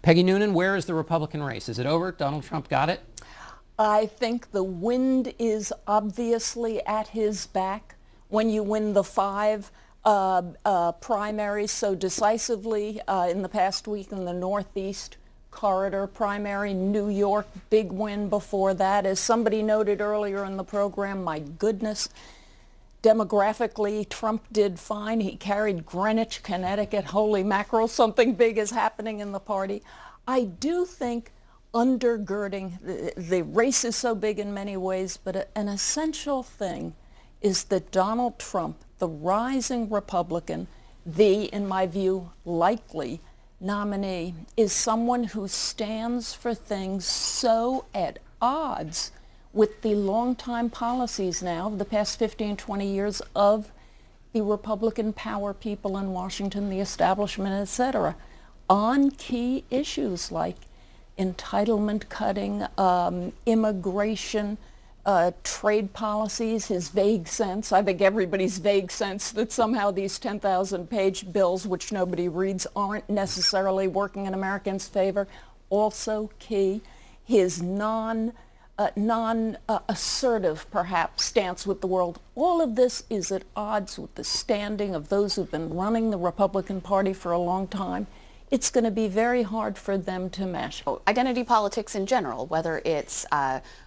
Peggy Noonan, where is the Republican race? Is it over? Donald Trump got it? I think the wind is obviously at his back when you win the 5 primaries so decisively in the past week in the Northeast corridor primary. New York, big win before that. As somebody noted earlier in the program, my goodness, demographically, Trump did fine. He carried Greenwich, Connecticut. Holy mackerel, something big is happening in the party. I do think undergirding, the race is so big in many ways, but an essential thing is that Donald Trump, the rising Republican, in my view, likely nominee, is someone who stands for things so at odds with the longtime policies now of the past 15, 20 years of the Republican power people in Washington, the establishment, etc., on key issues like entitlement cutting, immigration, trade policies, his vague sense. I think everybody's vague sense that somehow these 10,000-page bills, which nobody reads, aren't necessarily working in Americans' favor. Also key, his non-assertive, perhaps, stance with the world. All of this is at odds with the standing of those who've been running the Republican Party for a long time. It's going to be very hard for them to mash. Identity politics in general, whether it's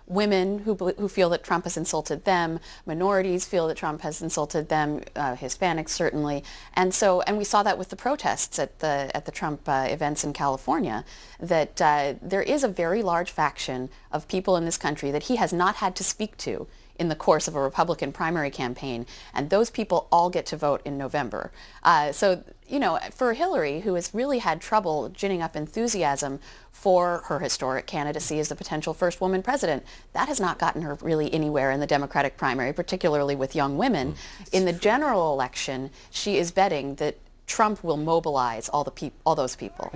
women who feel that Trump has insulted them, minorities feel that Trump has insulted them, Hispanics certainly, and we saw that with the protests at the Trump events in California, that there is a very large faction of people in this country that he has not had to speak to in the course of a Republican primary campaign, and those people all get to vote in November. So, you know, for Hillary, who has really had trouble ginning up enthusiasm for her historic candidacy as the potential first woman president, that has not gotten her really anywhere in the Democratic primary, particularly with young women. In the general election, she is betting that Trump will mobilize all those people.